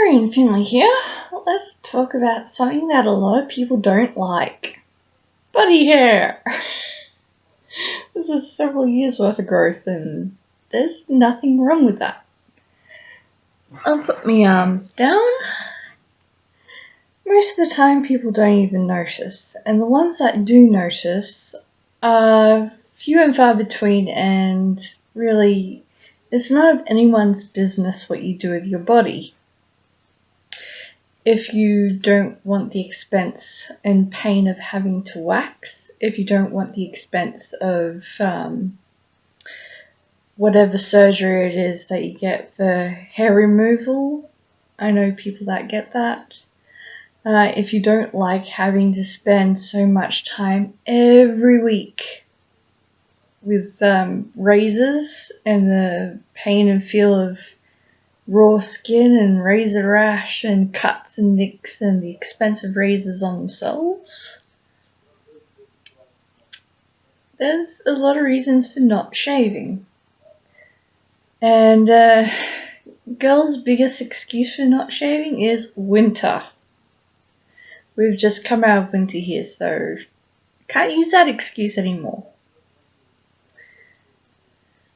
Marion Finley here. Let's talk about something that a lot of people don't like. Body hair. This is several years worth of growth and there's nothing wrong with that. I'll put my arms down. Most of the time people don't even notice, and the ones that do notice are few and far between, and really it's none of anyone's business what you do with your body. If you don't want the expense and pain of having to wax, if you don't want the expense of whatever surgery it is that you get for hair removal, I know people that get that. If you don't like having to spend so much time every week with razors and the pain and feel of raw skin and razor rash and cuts and nicks and the expensive razors on themselves, there's a lot of reasons for not shaving. And girls' biggest excuse for not shaving is winter. We've just come out of winter here, so can't use that excuse anymore.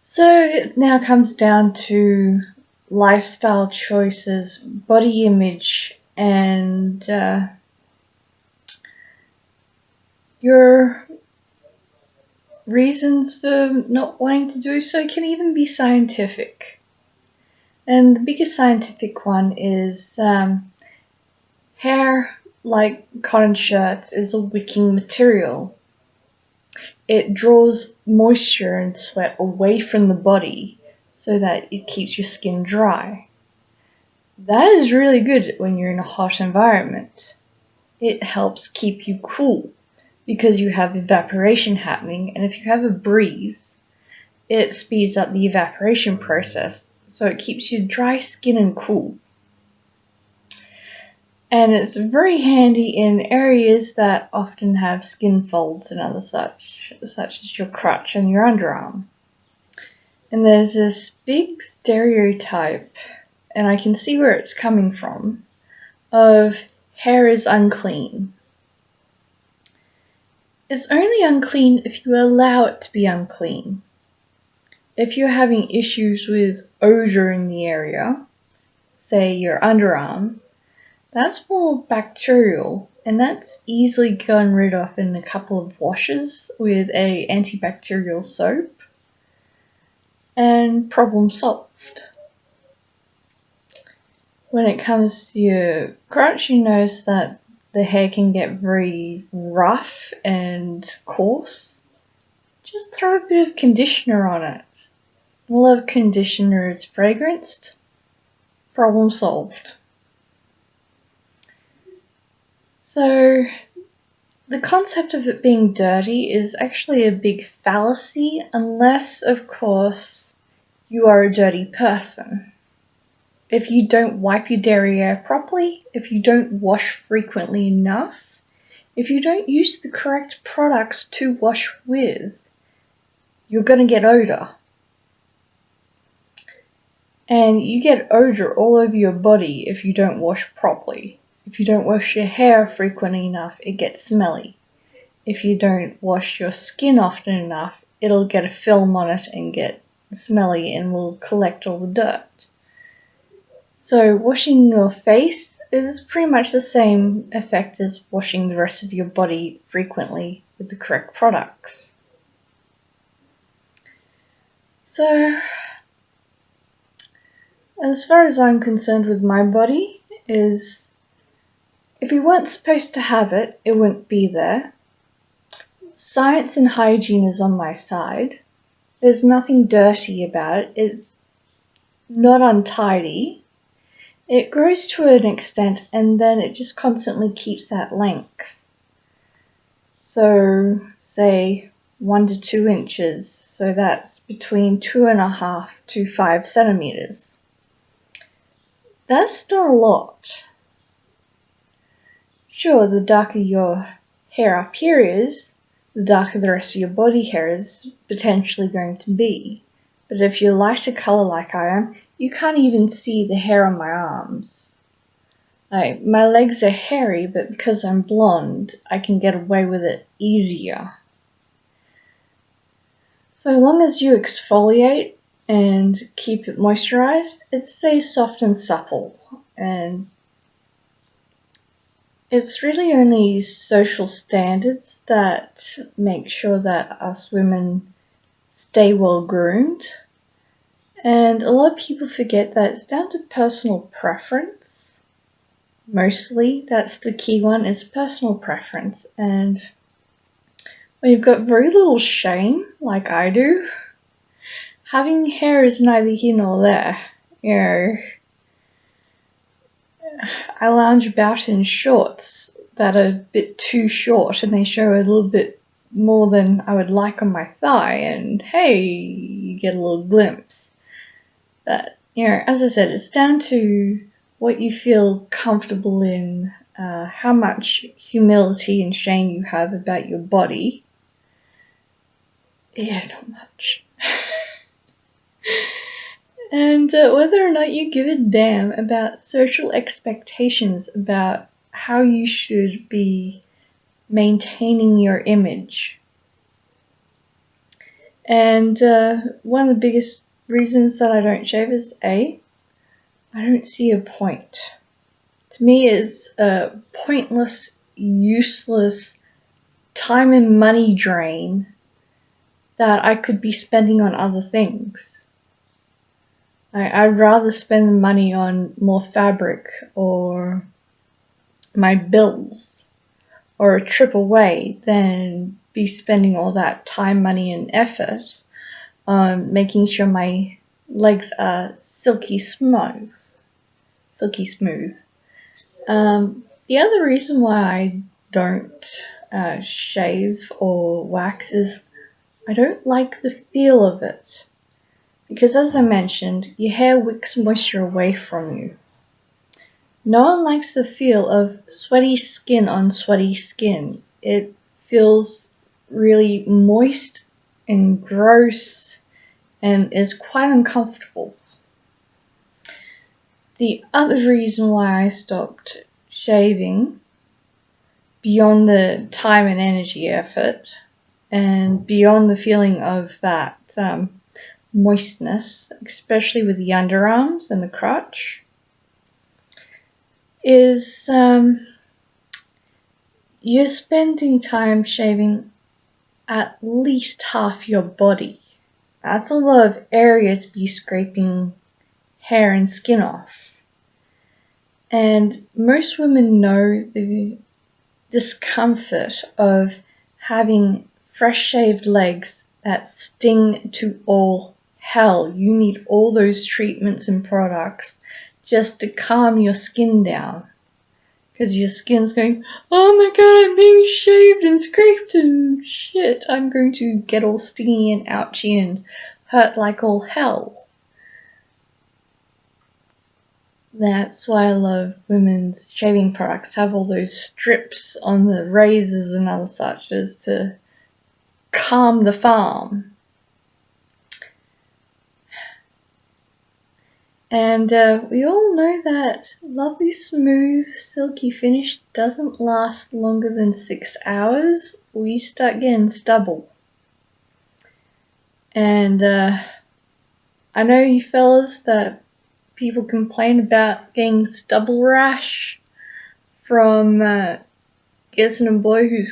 So it now comes down to lifestyle choices, body image, and your reasons for not wanting to do so can even be scientific. And the biggest scientific one is hair, like cotton shirts, is a wicking material. It draws moisture and sweat away from the body so that it keeps your skin dry. That is really good when you're in a hot environment. It helps keep you cool because you have evaporation happening, and if you have a breeze, it speeds up the evaporation process, so it keeps you dry skin and cool. And it's very handy in areas that often have skin folds and other such as your crotch and your underarm. And there's this big stereotype, and I can see where it's coming from, of hair is unclean. It's only unclean if you allow it to be unclean. If you're having issues with odor in the area, say your underarm, that's more bacterial, and that's easily gotten rid of in a couple of washes with a antibacterial soap, and problem solved. When it comes to your crotch, you notice that the hair can get very rough and coarse. Just throw a bit of conditioner on it. A lot of conditioner is fragranced. Problem solved. So the concept of it being dirty is actually a big fallacy, unless, of course, you are a dirty person. If you don't wipe your derriere properly, if you don't wash frequently enough, if you don't use the correct products to wash with, you're going to get odor. And you get odor all over your body if you don't wash properly. If you don't wash your hair frequently enough, it gets smelly. If you don't wash your skin often enough, it'll get a film on it and get smelly and will collect all the dirt. So washing your face is pretty much the same effect as washing the rest of your body frequently with the correct products. So, as far as I'm concerned with my body, is if you weren't supposed to have it, it wouldn't be there. Science and hygiene is on my side. There's nothing dirty about it. It's not untidy. It grows to an extent, and then it just constantly keeps that length. So, say 1 to 2 inches, so that's between 2.5 to 5 centimeters. That's not a lot. Sure, the darker your hair up here is, the darker the rest of your body hair is potentially going to be. But if you're lighter colour like I am, you can't even see the hair on my arms. Like, my legs are hairy, but because I'm blonde, I can get away with it easier. So long as you exfoliate and keep it moisturized, it stays soft and supple. And it's really only social standards that make sure that us women stay well groomed. And a lot of people forget that it's down to personal preference. Mostly, that's the key one, is personal preference. And when you've got very little shame, like I do, having hair is neither here nor there. You know, I lounge about in shorts that are a bit too short and they show a little bit more than I would like on my thigh, and hey, you get a little glimpse. But, you know, as I said, it's down to what you feel comfortable in, how much humility and shame you have about your body. Yeah, not much. And whether or not you give a damn about social expectations about how you should be maintaining your image. And one of the biggest reasons that I don't shave is I don't see a point. To me, it's a pointless, useless time and money drain that I could be spending on other things. I'd rather spend the money on more fabric or my bills or a trip away than be spending all that time, money, and effort on making sure my legs are silky smooth. The other reason why I don't shave or wax is I don't like the feel of it. Because as I mentioned, your hair wicks moisture away from you. No one likes the feel of sweaty skin on sweaty skin. It feels really moist and gross and is quite uncomfortable. The other reason why I stopped shaving, beyond the time and energy effort, and beyond the feeling of that moistness, especially with the underarms and the crotch, is you're spending time shaving at least half your body. That's a lot of area to be scraping hair and skin off. And most women know the discomfort of having fresh shaved legs that sting to all hell. You need all those treatments and products just to calm your skin down. Because your skin's going, oh my god, I'm being shaved and scraped and shit. I'm going to get all stingy and ouchy and hurt like all hell. That's why I love women's shaving products. Have all those strips on the razors and other such as to calm the farm. And we all know that lovely, smooth, silky finish doesn't last longer than 6 hours. We start getting stubble. And I know you fellas that people complain about getting stubble rash from guessing a boy who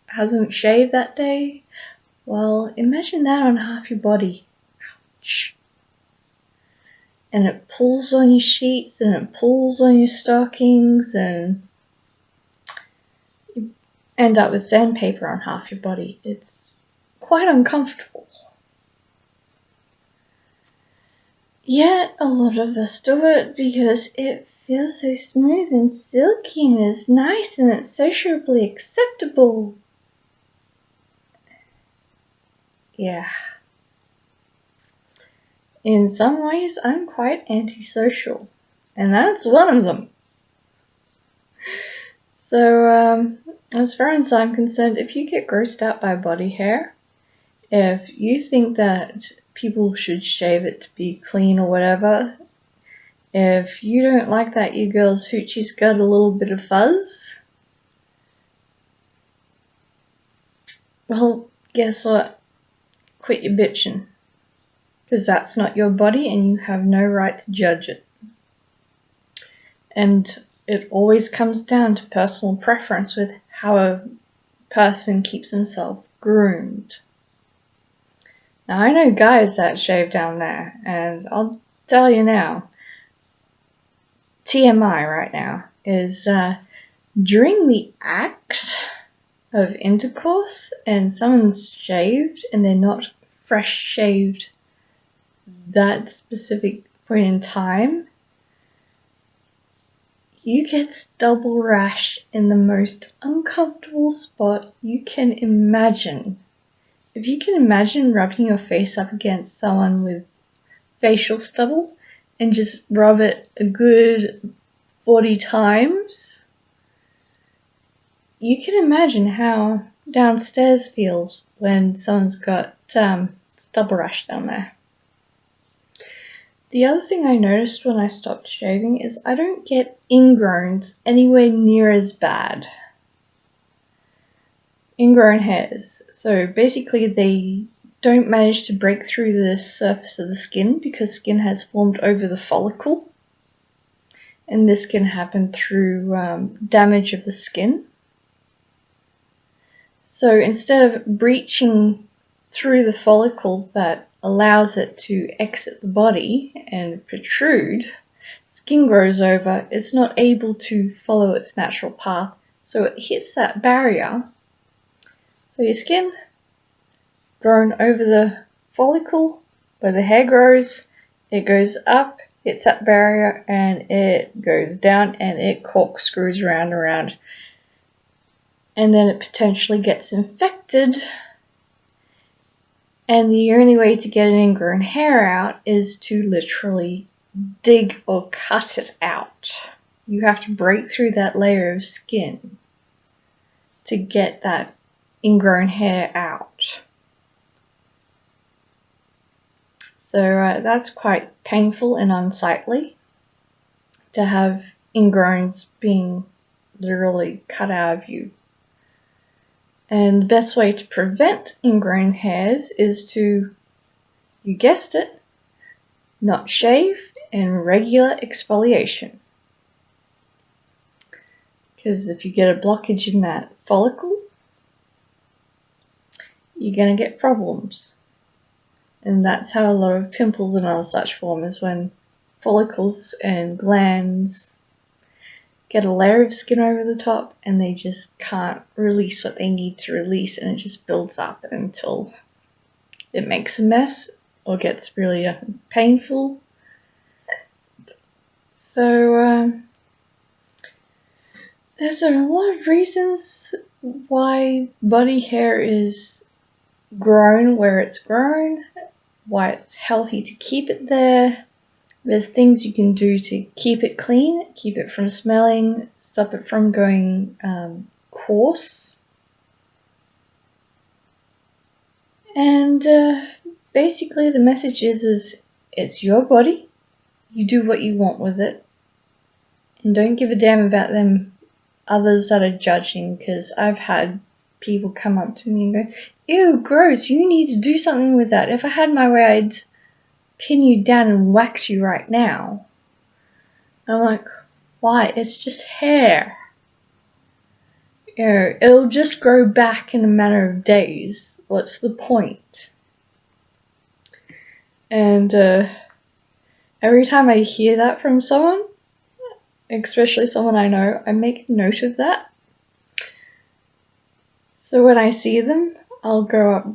hasn't shaved that day. Well, imagine that on half your body. Ouch. And it pulls on your sheets and it pulls on your stockings and you end up with sandpaper on half your body. It's quite uncomfortable. Yet a lot of us do it because it feels so smooth and silky and it's nice and it's sociably acceptable. Yeah. In some ways, I'm quite antisocial, and that's one of them. So, as far as I'm concerned, if you get grossed out by body hair, if you think that people should shave it to be clean or whatever, If you don't like that your girl's hoochie's got a little bit of fuzz, well, guess what? Quit your bitching. Because that's not your body and you have no right to judge it. And it always comes down to personal preference with how a person keeps himself groomed. Now, I know guys that shave down there, and I'll tell you now, TMI right now is during the act of intercourse and someone's shaved and they're not fresh shaved that specific point in time, you get stubble rash in the most uncomfortable spot you can imagine. If you can imagine rubbing your face up against someone with facial stubble and just rub it a good 40 times, you can imagine how downstairs feels when someone's got stubble rash down there. The other thing I noticed when I stopped shaving is I don't get ingrowns anywhere near as bad. Ingrown hairs. So basically they don't manage to break through the surface of the skin because skin has formed over the follicle. And this can happen through damage of the skin. So instead of breaching through the follicle that allows it to exit the body and protrude, skin grows over, it's not able to follow its natural path, so it hits that barrier. So your skin grown over the follicle where the hair grows, it goes up, hits that barrier, and it goes down and it corkscrews round and round. And then it potentially gets infected. And the only way to get an ingrown hair out is to literally dig or cut it out. You have to break through that layer of skin to get that ingrown hair out. So that's quite painful and unsightly to have ingrowns being literally cut out of you. And the best way to prevent ingrown hairs is to, you guessed it, not shave and regular exfoliation. Because if you get a blockage in that follicle, you're going to get problems. And that's how a lot of pimples and other such form, is when follicles and glands get a layer of skin over the top and they just can't release what they need to release, and it just builds up until it makes a mess or gets really painful. So there's a lot of reasons why body hair is grown where it's grown, why it's healthy to keep it there. There's things you can do to keep it clean, keep it from smelling, stop it from going coarse. And basically the message is it's your body, you do what you want with it, and don't give a damn about them others that are judging, because I've had people come up to me and go, ew, gross, you need to do something with that. If I had my way, I'd pin you down and wax you right now. And I'm like, why? It's just hair. You know, it'll just grow back in a matter of days. What's the point? And every time I hear that from someone, especially someone I know, I make a note of that. So when I see them, I'll go up,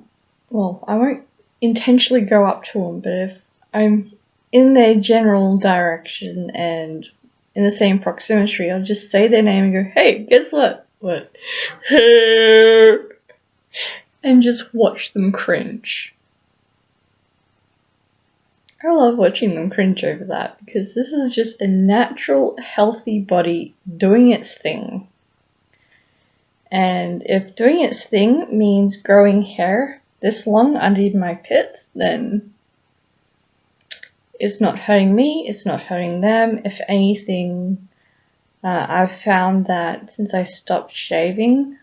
well, I won't intentionally go up to them, but if I'm in their general direction and in the same proximity, I'll just say their name and go, hey, guess what? What? Hair! And just watch them cringe. I love watching them cringe over that, because this is just a natural, healthy body doing its thing. And if doing its thing means growing hair this long under my pits, then It's not hurting me, it's not hurting them. If anything, I've found that since I stopped shaving,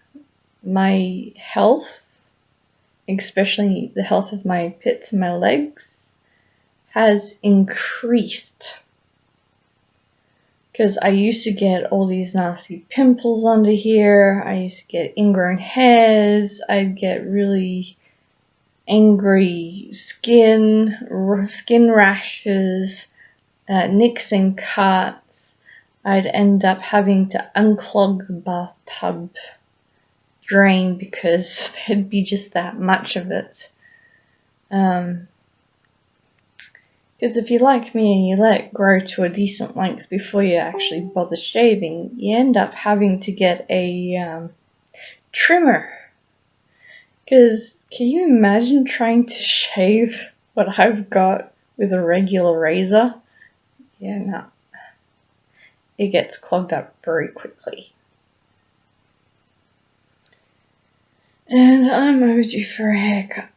my health, especially the health of my pits and my legs, has increased. Because I used to get all these nasty pimples under here, I used to get ingrown hairs, I'd get really angry skin rashes, nicks and cuts. I'd end up having to unclog the bathtub drain because there'd be just that much of it. Because if you're like me and you let it grow to a decent length before you actually bother shaving, you end up having to get a trimmer. Because can you imagine trying to shave what I've got with a regular razor? Yeah, no. It gets clogged up very quickly. And I'm overdue for a haircut.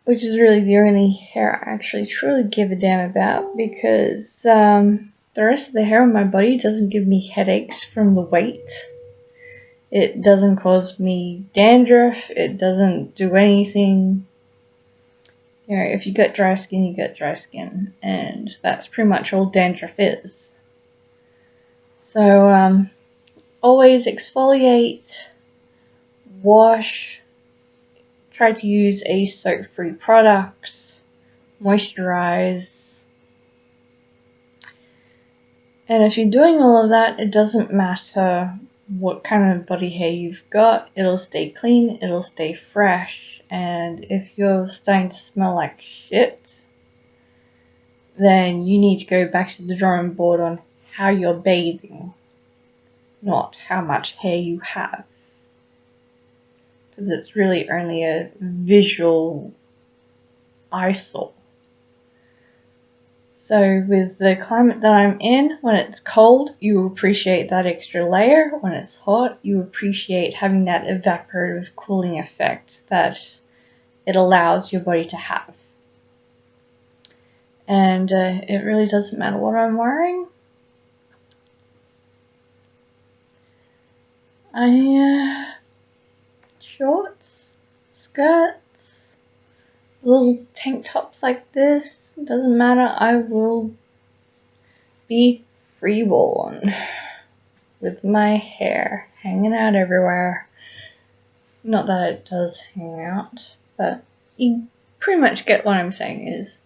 Which is really the only hair I actually truly give a damn about, because the rest of the hair on my body doesn't give me headaches from the weight. It doesn't cause me dandruff. It doesn't do anything. You know, if you get dry skin, you get dry skin, and that's pretty much all dandruff is. So, always exfoliate, wash, try to use a soap-free product, moisturize. And if you're doing all of that, it doesn't matter what kind of body hair you've got, it'll stay clean, it'll stay fresh. And if you're starting to smell like shit, then you need to go back to the drawing board on how you're bathing, not how much hair you have. Because it's really only a visual eyesore. So with the climate that I'm in, when it's cold, you appreciate that extra layer. When it's hot, you appreciate having that evaporative cooling effect that it allows your body to have. And it really doesn't matter what I'm wearing. Shorts, skirts, little tank tops like this. It doesn't matter, I will be freeballing with my hair hanging out everywhere. Not that it does hang out, but you pretty much get what I'm saying is,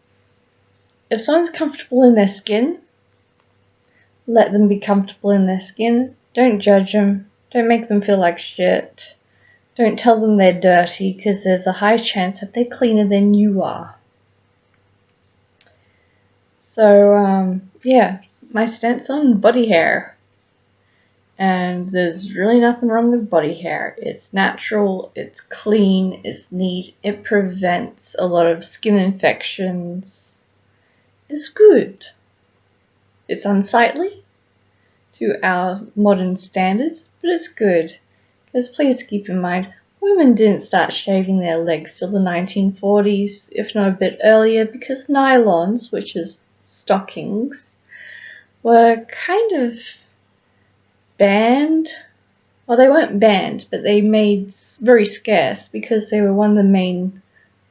if someone's comfortable in their skin, let them be comfortable in their skin. Don't judge them. Don't make them feel like shit. Don't tell them they're dirty, because there's a high chance that they're cleaner than you are. So, yeah, my stance on body hair. And there's really nothing wrong with body hair. It's natural, it's clean, it's neat, it prevents a lot of skin infections. It's good. It's unsightly to our modern standards, but it's good. Because please keep in mind, women didn't start shaving their legs till the 1940s, if not a bit earlier, because nylons, which is stockings, were kind of banned. Well, they weren't banned, but they made very scarce because they were one of the main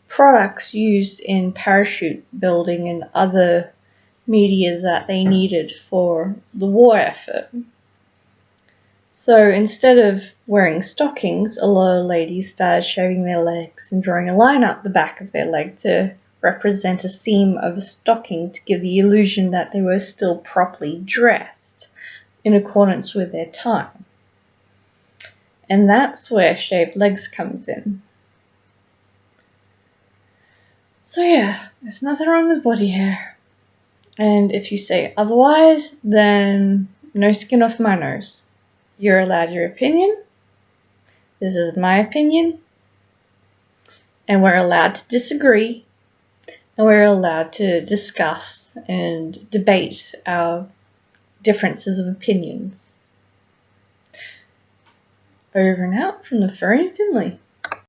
products used in parachute building and other media that they needed for the war effort. So instead of wearing stockings, a lot of ladies started shaving their legs and drawing a line up the back of their leg to represent a seam of a stocking to give the illusion that they were still properly dressed in accordance with their time. And that's where shaved legs comes in. So yeah, there's nothing wrong with body hair. And if you say otherwise, then no skin off my nose. You're allowed your opinion. This is my opinion. And we're allowed to disagree. And we're allowed to discuss and debate our differences of opinions. Over and out from the Furry in Finley.